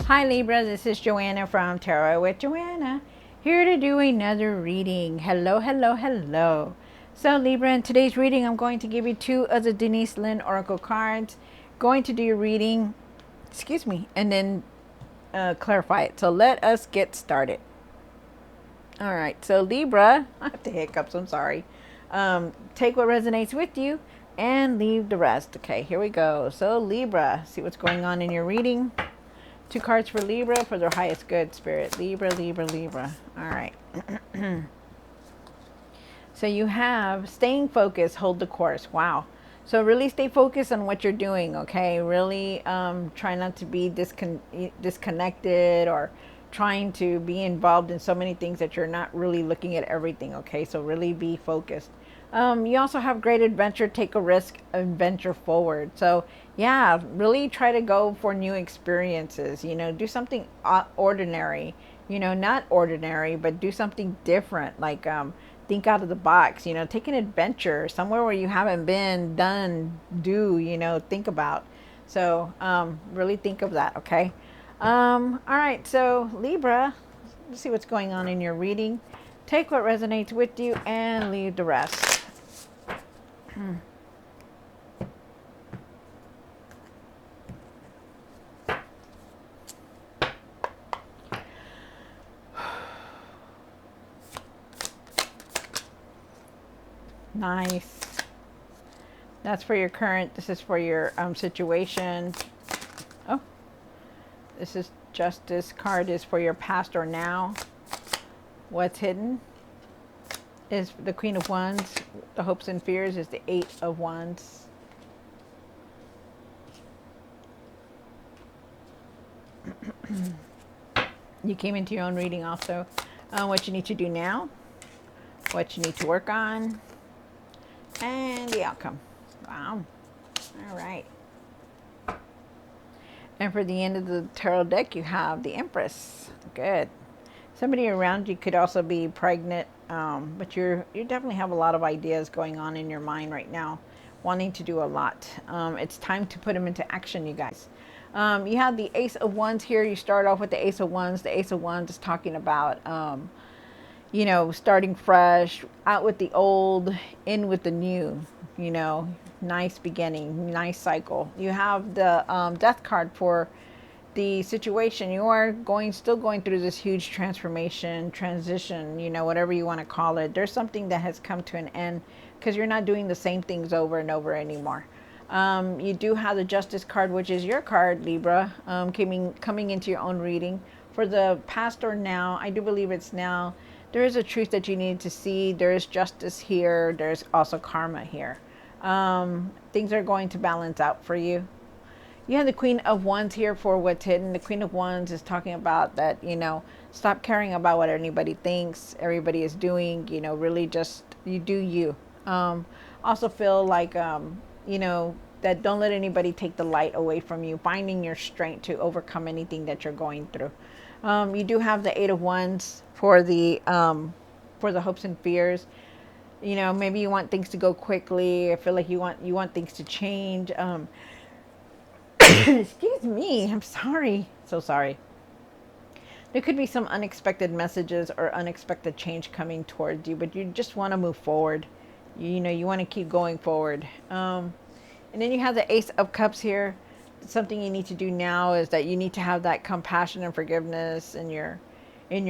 Hi Libra, this is Joanna from Tarot with Joanna, here to do another reading. Hello, hello, hello. So Libra, in today's reading, I'm going to give you two of the Denise Lynn Oracle cards. Going to do your reading, and then clarify it. So let us get started. All right, so Libra, I have the hiccups, I'm sorry. Take what resonates with you and leave the rest. Okay, here we go. So Libra, see what's going on in your reading. Two cards for Libra for their highest good, Spirit. Libra, Libra, Libra. All right. So you have staying focused, hold the course. Wow. So really stay focused on what you're doing, okay? Really try not to be disconnected or trying to be involved in so many things that you're not really looking at everything, okay? So really be focused. You also have great adventure, take a risk, and venture forward. So yeah, really try to go for new experiences, do something ordinary, not ordinary, but do something different. Like, think out of the box, take an adventure somewhere where you haven't been, done, think about. So, really think of that. Okay. All right. So Libra, let's see what's going on in your reading. Take what resonates with you and leave the rest. Nice. That's for your current. This is for your situation. Oh, this is Justice card is for your past or now. What's hidden is the Queen of Wands. The hopes and fears is the Eight of Wands. You came into your own reading also. What you need to do now, what you need to work on, and the outcome. Wow. All right. And for the end of the tarot deck, you have the Empress. Good. Somebody around you could also be pregnant, but you definitely have a lot of ideas going on in your mind right now, wanting to do a lot. It's time to put them into action, you guys. You have the Ace of Wands here. You start off with the Ace of Wands. The Ace of Wands is talking about, starting fresh, out with the old, in with the new, nice beginning, nice cycle. You have the Death card for the situation. You are still going through this huge transformation, transition, whatever you want to call it. There's something that has come to an end because you're not doing the same things over and over anymore. You do have the Justice card, which is your card, Libra, coming into your own reading. For the past or now, I do believe it's now. There is a truth that you need to see. There is justice here. There's also karma here. Things are going to balance out for you. You have the Queen of Wands here for what's hidden. The Queen of Wands is talking about that, stop caring about what anybody thinks, everybody is doing, really just you do you. Also feel like, that don't let anybody take the light away from you, finding your strength to overcome anything that you're going through. You do have the Eight of Wands for the hopes and fears. Maybe you want things to go quickly. I feel like you want things to change. Excuse me, I'm sorry. So sorry. There could be some unexpected messages or unexpected change coming towards you, but you just want to move forward. You want to keep going forward. And then you have the Ace of Cups here. Something you need to do now is that you need to have that compassion and forgiveness in your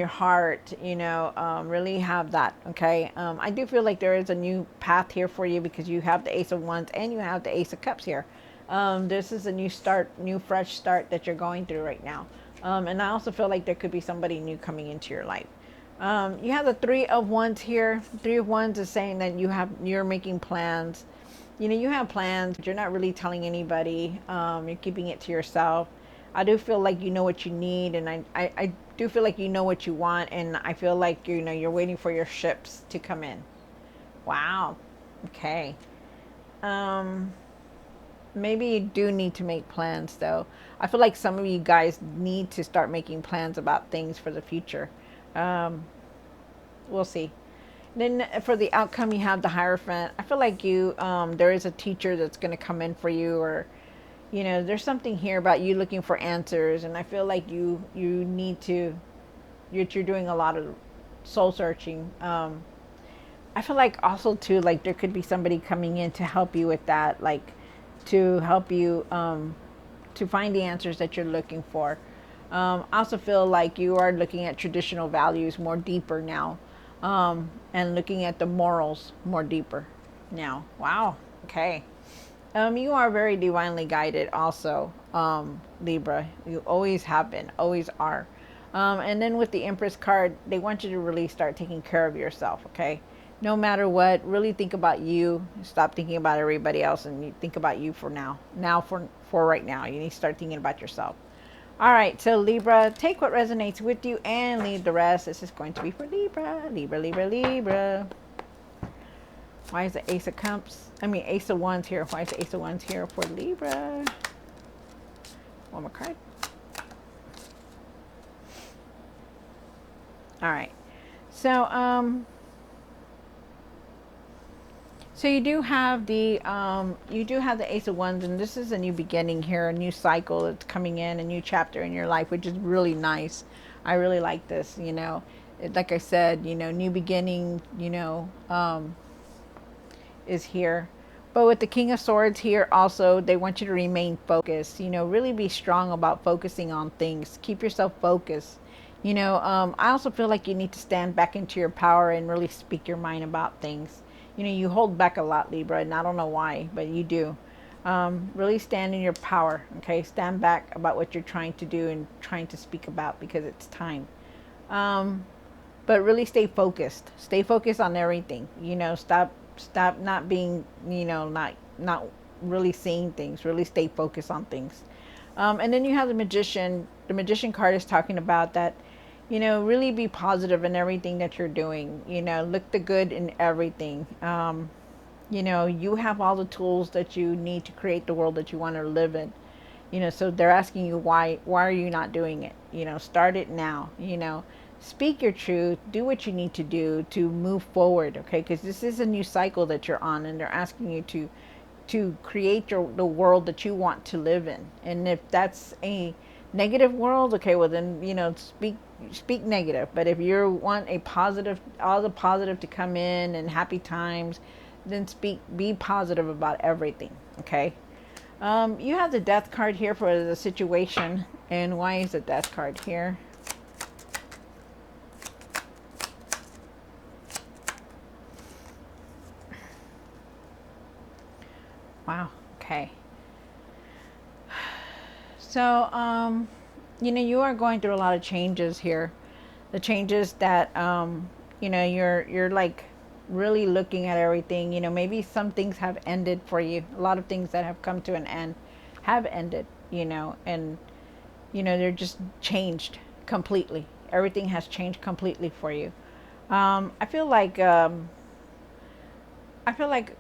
heart. Really have that. Okay. I do feel like there is a new path here for you because you have the Ace of Wands and you have the Ace of Cups here. This is a new start, new fresh start that you're going through right now. And I also feel like there could be somebody new coming into your life. You have the Three of Wands here. Three of Wands is saying that you're making plans. You have plans, but you're not really telling anybody. You're keeping it to yourself. I do feel like you know what you need, and I do feel like you know what you want, and I feel like you're waiting for your ships to come in. Wow. Okay. Maybe you do need to make plans, though. I feel like some of you guys need to start making plans about things for the future. We'll see. Then for the outcome, you have the Hierophant. I feel like there is a teacher that's going to come in for you, or You know, there's something here about you looking for answers, and I feel like you need to, you're doing a lot of soul searching. I feel like also too, like there could be somebody coming in to help you with that, like to help you to find the answers that you're looking for. I also feel like you are looking at traditional values more deeper now, and looking at the morals more deeper now. Wow. Okay. You are very divinely guided, also, Libra. You always have been, always are. And then with the Empress card, they want you to really start taking care of yourself, okay? No matter what, really think about you. Stop thinking about everybody else, and you think about you for now. Now, for right now, you need to start thinking about yourself. All right, so Libra, take what resonates with you and leave the rest. This is going to be for Libra, Libra, Libra, Libra. Why is the Ace of Cups? I mean, Ace of Wands here. Why is the Ace of Wands here for Libra? One more card. All right. So you do have the Ace of Wands, and this is a new beginning here, a new cycle that's coming in, a new chapter in your life, which is really nice. I really like this. You know, like I said, you know, new beginning. You know, is here. But with the King of Swords here, also, they want you to remain focused. You know, really be strong about focusing on things. Keep yourself focused. You know, I also feel like you need to stand back into your power and really speak your mind about things. You know, you hold back a lot, Libra, and I don't know why, but you do. Really stand in your power, okay? Stand back about what you're trying to do and trying to speak about, because it's time. But really stay focused. Stay focused on everything. You know, stop not being, you know, not really seeing things. Really stay focused on things. And then you have the Magician. The Magician card is talking about that, you know, really be positive in everything that you're doing. You know, look the good in everything. You know, you have all the tools that you need to create the world that you want to live in. You know, so they're asking you, why are you not doing it? You know, start it now. You know, speak your truth, do what you need to do to move forward, okay? Because this is a new cycle that you're on, and they're asking you to create the world that you want to live in. And if that's a negative world, okay, well then, you know, speak negative. But if you want a positive, all the positive to come in and happy times, then be positive about everything, okay? You have the Death card here for the situation. And why is the Death card here? Wow. Okay. So, you know, you are going through a lot of changes here. The changes that, you know, you're like really looking at everything. You know, maybe some things have ended for you. A lot of things that have come to an end have ended, you know, and, you know, they're just changed completely. Everything has changed completely for you. I feel like,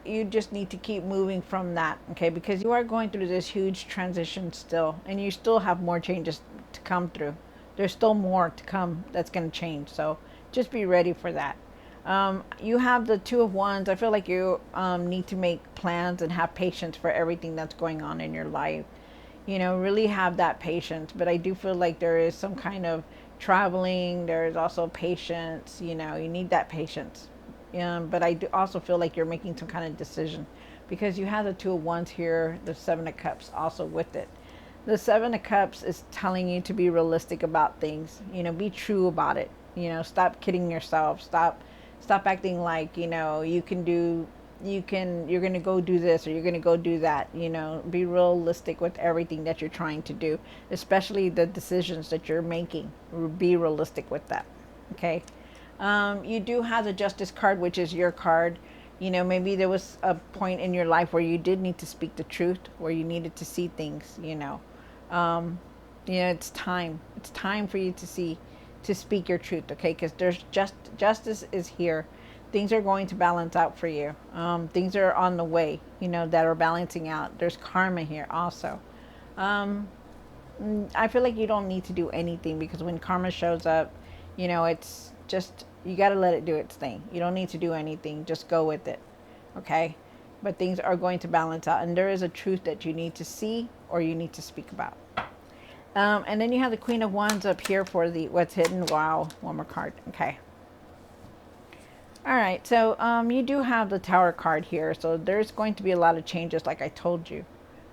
you just need to keep moving from that, okay? Because you are going through this huge transition still, and you still have more changes to come through. There's still more to come that's going to change, so just be ready for that. You have the Two of Wands. I feel like you need to make plans and have patience for everything that's going on in your life. You know, really have that patience. But I do feel like there is some kind of traveling. There is also patience. You know, you need that patience. But I do also feel like you're making some kind of decision, because you have the Two of Wands here, the Seven of Cups also with it. The Seven of Cups is telling you to be realistic about things. You know, be true about it. You know, stop kidding yourself. Stop acting like, you know, you're going to go do this or you're going to go do that. You know, be realistic with everything that you're trying to do, especially the decisions that you're making. Be realistic with that. Okay. You do have the Justice card, which is your card. You know, maybe there was a point in your life where you did need to speak the truth, where you needed to see things, you know. It's time. It's time for you to speak your truth, okay? Because there's justice is here. Things are going to balance out for you. Things are on the way, you know, that are balancing out. There's karma here also. I feel like you don't need to do anything, because when karma shows up, you know, it's just, you got to let it do its thing. You don't need to do anything. Just go with it. Okay. but things are going to balance out. And there is a truth that you need to see or you need to speak about. And then you have the Queen of Wands up here for the what's hidden. Wow, one more card. Okay. All right, so you do have the Tower card here, so there's going to be a lot of changes, like I told you,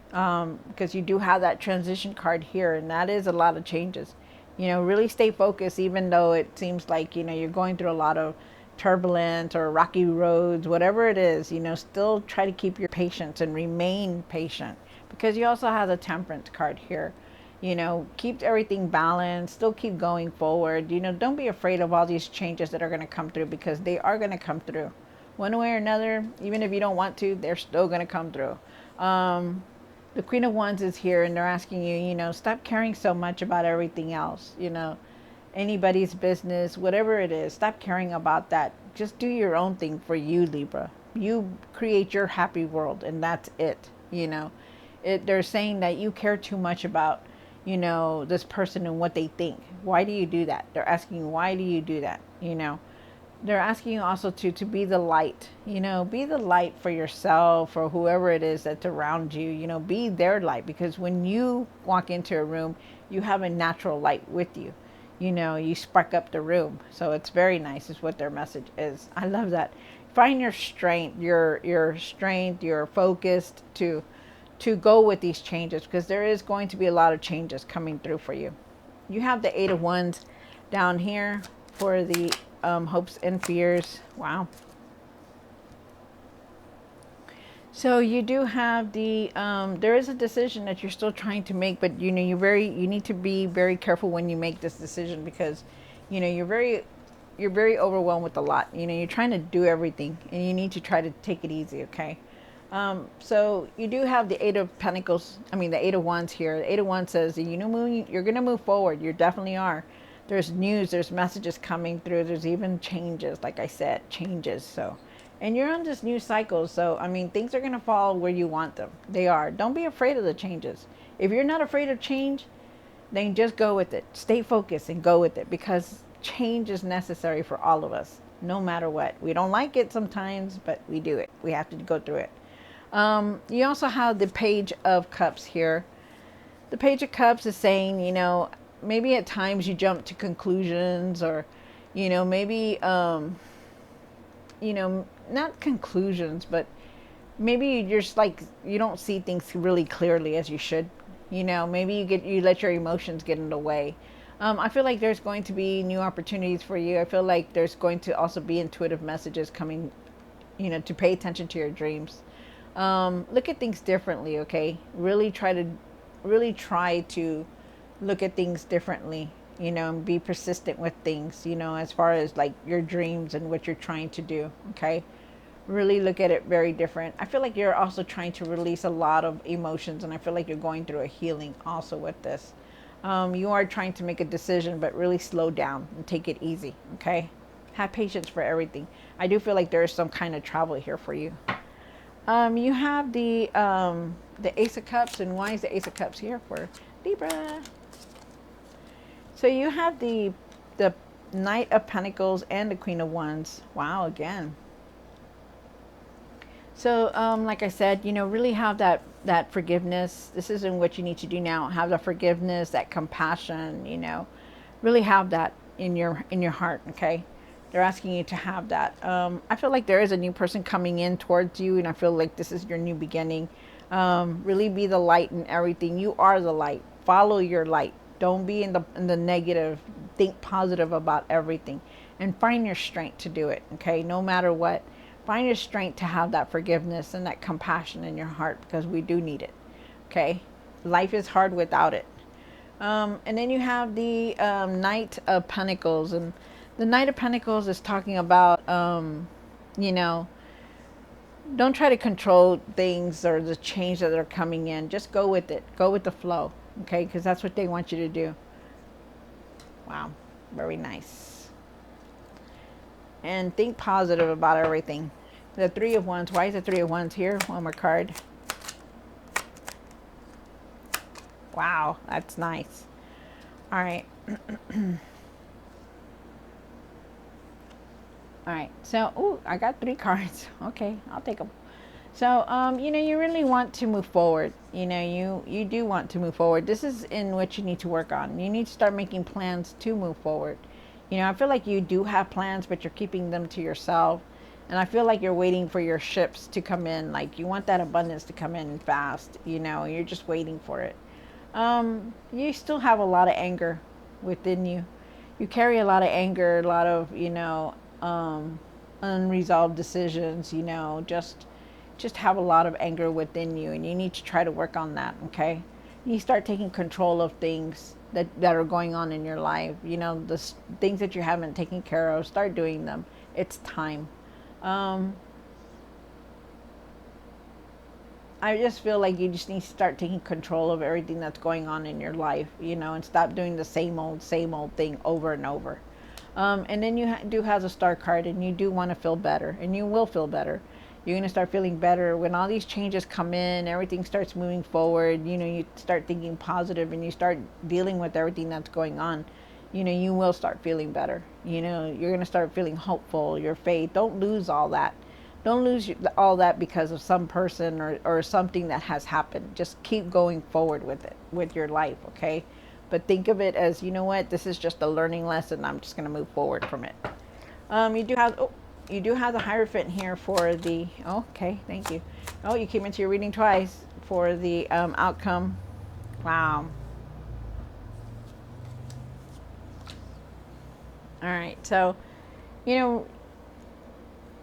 because you do have that transition card here, and that is a lot of changes. You know, really stay focused, even though it seems like, you know, you're going through a lot of turbulence or rocky roads, whatever it is, you know, still try to keep your patience and remain patient, because you also have the Temperance card here. You know, keep everything balanced, still keep going forward. You know, don't be afraid of all these changes that are going to come through, because they are going to come through one way or another. Even if you don't want to, they're still going to come through. The Queen of Wands is here, and they're asking you, you know, stop caring so much about everything else, you know, anybody's business, whatever it is. Stop caring about that. Just do your own thing for you, Libra. You create your happy world, and that's it. You know, they're saying that you care too much about, you know, this person and what they think. Why do you do that? They're asking, why do you do that? You know, they're asking you also to be the light. You know, be the light for yourself or whoever it is that's around you. You know, be their light, because when you walk into a room, you have a natural light with you. You know, you spark up the room. So it's very nice is what their message is. I love that. Find your strength, your strength, your focused to go with these changes, because there is going to be a lot of changes coming through for you. You have the Eight of Wands down here for the hopes and fears. Wow. So you do have the there is a decision that you're still trying to make, but you know, you need to be very careful when you make this decision, because you know, you're very overwhelmed with a lot. You know, you're trying to do everything, and you need to try to take it easy, okay? So you do have the Eight of Pentacles, I mean the Eight of Wands here. The Eight of Wands says that, you know, you're going to move forward. You definitely are. There's news, there's messages coming through. There's even changes, like I said, changes. So, and you're on this new cycle. So, I mean, things are going to fall where you want them. They are. Don't be afraid of the changes. If you're not afraid of change, then just go with it. Stay focused and go with it, because change is necessary for all of us, no matter what. We don't like it sometimes, but we do it. We have to go through it. You also have the Page of Cups here. The Page of Cups is saying, you know, maybe at times you jump to conclusions, or, you know, maybe, you know, not conclusions, but maybe you're just like, you don't see things really clearly as you should. You know, maybe you let your emotions get in the way. I feel like there's going to be new opportunities for you. I feel like there's going to also be intuitive messages coming, you know, to pay attention to your dreams. Look at things differently, okay? Really try to look at things differently, you know, and be persistent with things, you know, as far as like your dreams and what you're trying to do, okay? Really look at it very different. I feel like you're also trying to release a lot of emotions, and I feel like you're going through a healing also with this. You are trying to make a decision, but really slow down and take it easy, okay? Have patience for everything. I do feel like there is some kind of travel here for you. You have the Ace of Cups, and why is the Ace of Cups here for Libra? So you have the Knight of Pentacles and the Queen of Wands. Wow, again. So, like I said, you know, really have that forgiveness. This isn't what you need to do now. Have the forgiveness, that compassion. You know, really have that in your heart. Okay. They're asking you to have that. I feel like there is a new person coming in towards you, and I feel like this is your new beginning. Really be the light in everything. You are the light. Follow your light. Don't be in the negative. Think positive about everything, and find your strength to do it. Okay, no matter what, find your strength to have that forgiveness and that compassion in your heart, because we do need it. Okay, life is hard without it. And then you have the Knight of Pentacles, and the Knight of Pentacles is talking about, you know, don't try to control things or the change that are coming in. Just go with it. Go with the flow, okay? Because that's what they want you to do. Wow, very nice. And think positive about everything. The Three of Wands. Why is the Three of Wands here? One more card. Wow, that's nice. All right. All right, so, ooh, I got 3 cards. Okay, I'll take them. So, you really want to move forward. You do want to move forward. This is in what you need to work on. You need to start making plans to move forward. I feel like you do have plans, but you're keeping them to yourself. And I feel like you're waiting for your ships to come in. Like you want that abundance to come in fast. You're just waiting for it. You still have a lot of anger within you. You carry a lot of anger, a lot of, unresolved decisions, just have a lot of anger within you, and you need to try to work on that. Okay, you start taking control of things that are going on in your life. The things that you haven't taken care of, start doing them. It's time. um, I just feel like you just need to start taking control of everything that's going on in your life, and stop doing the same old thing over and over. And then you do have a star card, and you do want to feel better, and you will feel better. You're going to start feeling better when all these changes come in, everything starts moving forward. You start thinking positive, and you start dealing with everything that's going on. You will start feeling better. You're going to start feeling hopeful, your faith. Don't lose all that. Don't lose all that because of some person or something that has happened. Just keep going forward with it, with your life, okay? But think of it as, you know what, this is just a learning lesson. I'm just going to move forward from it. You do have the Hierophant here for the, oh, okay, thank you. Oh, you came into your reading twice for the outcome. Wow. All right, so, you know,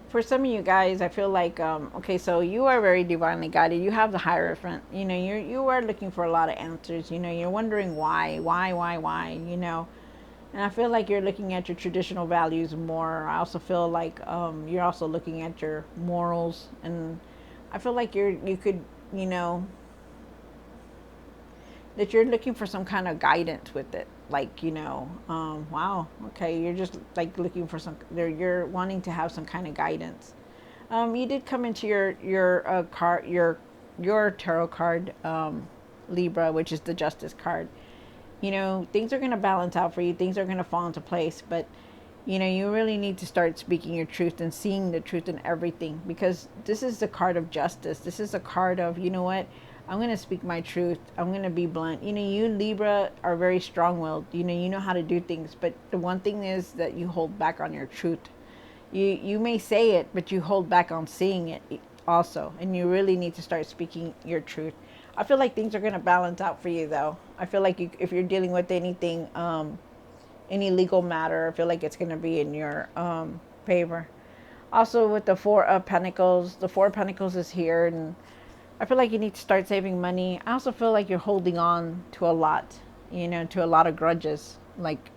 for some of you guys, I feel like, okay, so you are very divinely guided. You have the Hierophant. You are looking for a lot of answers. You're wondering why. And I feel like you're looking at your traditional values more. I also feel like you're also looking at your morals, and I feel like you could, you know, that you're looking for some kind of guidance with it. Like, wow, okay, you're just like looking for you're wanting to have some kind of guidance. You did come into your card, your tarot card, Libra, which is the Justice card. Things are going to balance out for you. Things are going to fall into place, but you really need to start speaking your truth and seeing the truth in everything, because this is the card of justice. This is a card of, you know what? I'm going to speak my truth. I'm going to be blunt. You Libra are very strong-willed. You know how to do things, but the one thing is that you hold back on your truth. You may say it, but you hold back on seeing it also, and you really need to start speaking your truth. I feel like things are going to balance out for you, though. I feel like if you're dealing with anything, any legal matter, I feel like it's going to be in your favor. Also, with the Four of Pentacles, the Four of Pentacles is here, and I feel like you need to start saving money. I also feel like you're holding on to a lot, to a lot of grudges. Like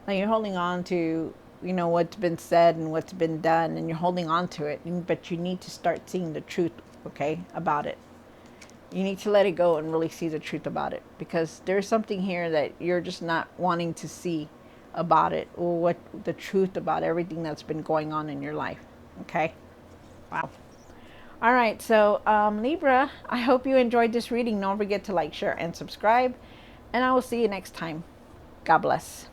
you're holding on to, what's been said and what's been done, and you're holding on to it. But you need to start seeing the truth, okay, about it. You need to let it go and really see the truth about it, because there's something here that you're just not wanting to see about it, or what the truth about everything that's been going on in your life. Okay. Wow. All right. So, Libra, I hope you enjoyed this reading. Don't forget to like, share, and subscribe. And I will see you next time. God bless.